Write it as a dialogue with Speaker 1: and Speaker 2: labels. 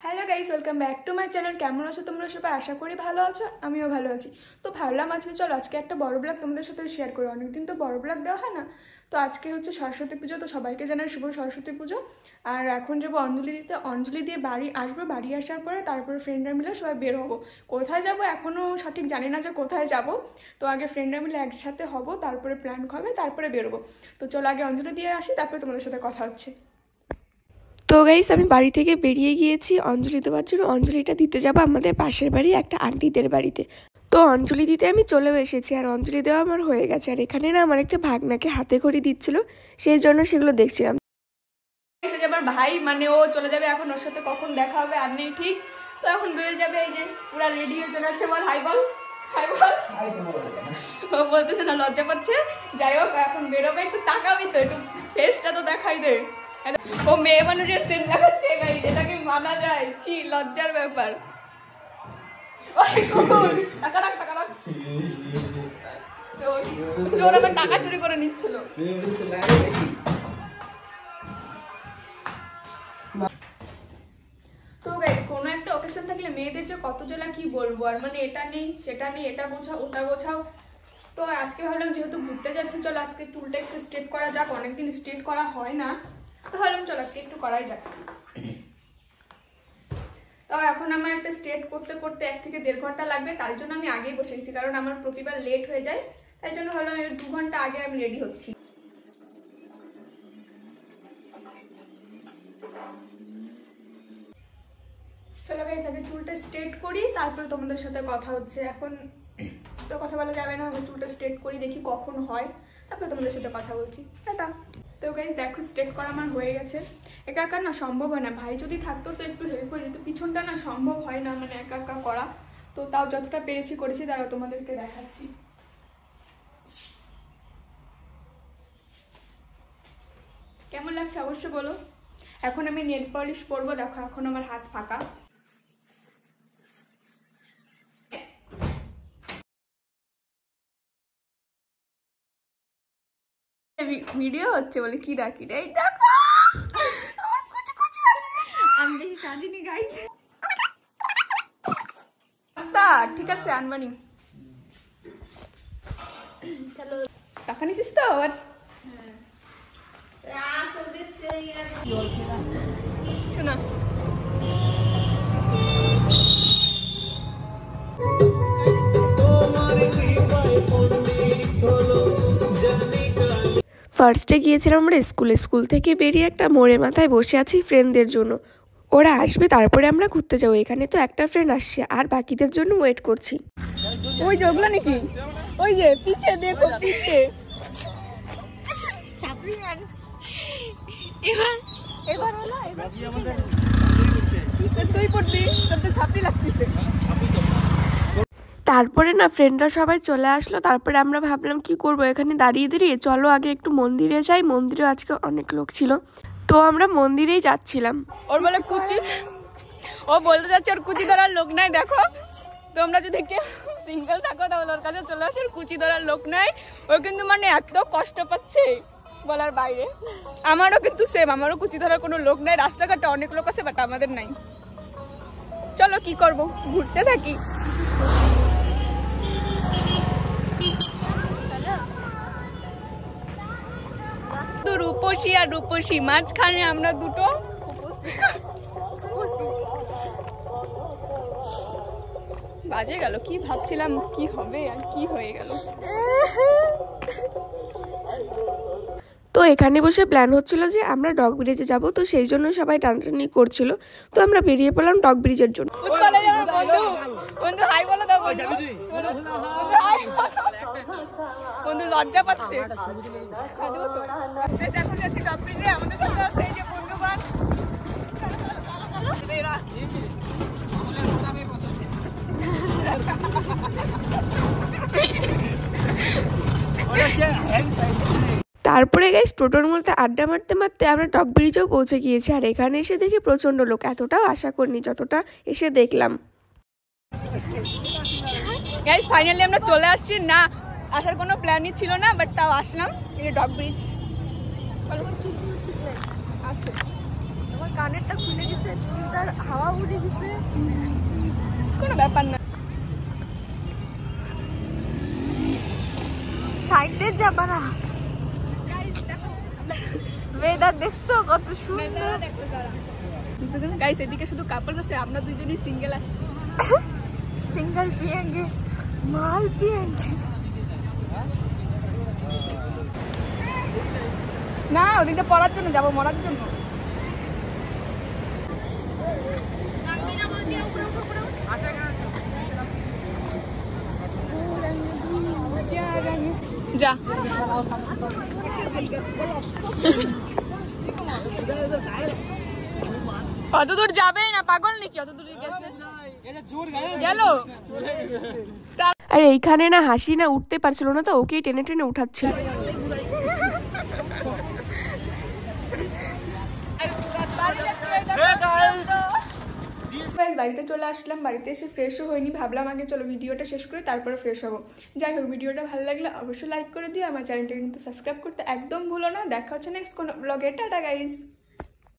Speaker 1: Hello guys, welcome back to my channel. কেমন আছো তোমরা সবাই? আশা করি ভালো আছো, আমিও ভালো আছি। তো ভাবলাম আজকে একটা বড় ব্লগ তোমাদের সাথে শেয়ার করি। অনেকদিন তো বড় ব্লগ দেওয়া হয় না। তো আজকে হচ্ছে সরস্বতী পুজো, তো সবাইকে জানাই শুভ সরস্বতী পুজো। আর এখন যাবো অঞ্জলি দিতে, অঞ্জলি দিয়ে বাড়ি আসবো। বাড়ি আসার পরে তারপরে ফ্রেন্ডরা মিলে সবাই বের হবো। কোথায় যাব এখনও সঠিক জানি না যে কোথায় যাব। তো আগে ফ্রেন্ডরা মিলে একসাথে হব, তারপরে প্ল্যান হবে, তারপরে বেরোবো। তো চলো আগে অঞ্জলি দিয়ে আসি, তারপরে তোমাদের সাথে কথা হচ্ছে। তো গাইস, আমি বাড়ি থেকে বেরিয়ে গিয়েছি অঞ্জলি দেওয়ার জন্য। অঞ্জলিটা দিতে যাবো আমাদের পাশের বাড়ি একটা আন্টিদের বাড়িতে। তো অঞ্জলি দিতে আমি চলেও এসেছি, আর অঞ্জলি দেওয়া আমার হয়ে গেছে। আর এখানে না আমার একটা ভাগনাকে হাতে খড়ি দিচ্ছিল, সেই জন্য সেগুলো দেখছিলাম। আমার ভাই মানে ও চলে যাবে এখন, ওর সাথে কখন দেখা হবে আর নেই ঠিক। তো এখন বেরিয়ে যাবে, এই যে পুরা রেডি হয়ে চলে যাচ্ছে। বল হাই বল, হাই বল। ও বলতেছে না, লজ্জা পাচ্ছে। যাই হোক এখন বেরোবে, একটু তাকাবি তো, একটু ফেসটা তো দেখাই দে। ও মেয়ে মানুষের সেন্ট লাগাচ্ছে গাইস, এটাকে মানা যায়? ছি, লজ্জার ব্যাপার। টাকা রাখ, টাকা রাখ। চোর আবার টাকা চুরি করে নিচ্ছিল। তো গাইস, কোনো একটা অকেশন থাকলে মেয়েদের যে কত জ্বালা কি বলবো। আর মানে এটা নেই সেটা নেই, এটা গোছাও ওটা গোছাও। তো আজকে ভাবলাম যেহেতু ঘুরতে যাচ্ছে, চলো আজকে চুলটা একটু স্ট্রেট করা যাক। অনেকদিন স্ট্রেট করা হয় না, তো ভাবলাম চলো আজকে একটু করাই যাক। তো এখন আমার একটা স্ট্রেট করতে করতে 1 থেকে 1.5 ঘন্টা লাগবে, তাই জন্য আমি আগেই বসে গেছি, কারণ আমার প্রতিবার লেট হয়ে যায়। তাই জন্য ভাবলাম 2 ঘন্টা আগে আমি রেডি হচ্ছি। চলো গাইস, আগে চুলটা স্ট্রেট করি, তারপরে তোমাদের সাথে কথা হচ্ছে। এখন তো কথা বলা যাবে না, আমি চুলটা স্ট্রেট করি, দেখি কখন হয়, তারপরে তোমাদের সাথে কথা বলছি। টাটা। তো গাইস দেখো, স্ট্রেট করা আমার হয়ে গেছে। একা একা না সম্ভব হয় না, ভাই যদি থাকতো তো একটু হেল্প হয়ে যেত। পিছনটা না সম্ভব হয় না মানে একা একা করা। তো তাও যতটা পেরেছি করেছি, তারা তোমাদেরকে দেখাচ্ছি। কেমন লাগছে অবশ্যই বলো। এখন আমি নেল পলিশ পরবো, দেখো এখন আমার হাত ফাঁকা। ভিডিও হচ্ছে বলে কি ডাকি রে, দেখো আমার কুচি কুচি আমি বেশি চাঁদিনি গাইস। তা ঠিক আছে আনবানি। চলো টাকা নিছিস তো আবার? শোনা ফার্স্টে গিয়েছিলাম আমরা স্কুল থেকে বেরিয়ে একটা মোড়ে মাথায় বসে আছি ফ্রেন্ডদের জন্য। ওরা আসবে তারপরে আমরা ঘুরতে যাবো। এখানে তো একটা ফ্রেন্ড আসছে, আর বাকিদের জন্য ওয়েট করছি। ওই যে ওগুলো নাকি, ওই যে পিছে দেখো, পিছে এবার হলো, তুই পড়বি, তোর তো ছাপড়ি লাগতেছে। তারপরে না ফ্রেন্ডরা সবাই চলে আসলো। তারপরে আমরা ভাবলাম কি করব এখানে দাঁড়িয়ে দাঁড়িয়ে, চলো আগে একটু মন্দিরে যাই। মন্দিরে আজকে অনেক লোক ছিল, তো আমরা মন্দিরেই যাচ্ছিলাম। ওর বলে কুচি, ও বলতে যাচ্ছে ওর কুচি ধরার লোক নাই। দেখো তোমরা যদি কেউ সিঙ্গেল থাকো তাহলে ওর কাছে চলে আসে, কুচি ধরার লোক নাই। ও কিন্তু মানে এত কষ্ট পাচ্ছে বলার বাইরে। আমারও কিন্তু সেম, আমারও কুচি ধরার কোনো লোক নাই। রাস্তাঘাটে অনেক লোক আছে, বাট আমাদের নাই। চলো কি করব, ঘুরতে থাকি। রূপসী আর রূপসী, মাঝখানে আমরা দুটো বাজে গেল। কি ভাবছিলাম কি হবে আর কি হয়ে গেল। তো এখানে বসে প্ল্যান হচ্ছিল যে আমরা ডগ ব্রিজে যাব, তো সেই জন্য সবাই টানাটানি করছিল। তো আমরা বেরিয়ে পড়লাম ডগ ব্রিজের জন্য। বন্ধু হাই বলো দাও, বন্ধু লজ্জা পাচ্ছে। এখন যাচ্ছি ডগ ব্রিজে, আমাদের সাথে আছে এই যে বন্ধুবান। তারপরে গাইস টোটোর মধ্যে আড্ডা মারতে মারতে আমরা ডগ ব্রিজেও পৌঁছে গিয়েছি। আর এখানে এসে দেখি প্রচন্ড লোক, এতটাও আশা করিনি যতটা এসে দেখলাম। গাইস ফাইনালি আমরা চলে আসছি, না আসার কোনো প্ল্যানই ছিল না, বাট তাও আসলাম। এই ডগ ব্রিজ আছে।
Speaker 2: কানেরটা খুলে গেছে, চুলটার হাওয়া উড়ে গেছে,
Speaker 1: কোনো ব্যাপার না।
Speaker 2: সাইডে যাবা না। ওয়েদার দেখছো কত সুন্দর।
Speaker 1: গাইস এদিকে শুধু কাপড় আছে, আমরা দুজনই সিঙ্গেল আসছি।
Speaker 2: सिंगल पिएंगे, माल पिएंगे।
Speaker 1: না ওদিকে পড়ার জন্য যাবো, মরার জন্য। যা অত দূর যাবে না, পাগল নাকি? অত দূর গেছে গেল।
Speaker 3: আর এইখানে না হাসি না উঠতে পারছিল না, তো ওকেই টেনে টেনে উঠাচ্ছিল।
Speaker 1: বাড়িতে চলে আসলাম, বাড়িতে এসে ফ্রেশও হয়নি, ভাবলাম আগে চলো ভিডিওটা শেষ করে তারপরে ফ্রেশ হবো। যাই হোক, ভিডিওটা ভালো লাগলে অবশ্যই লাইক করে দিও, আমার চ্যানেলটা কিন্তু সাবস্ক্রাইব করতে একদম ভুলো না। দেখা হচ্ছে নেক্সট কোনো ব্লগে। Tata guys.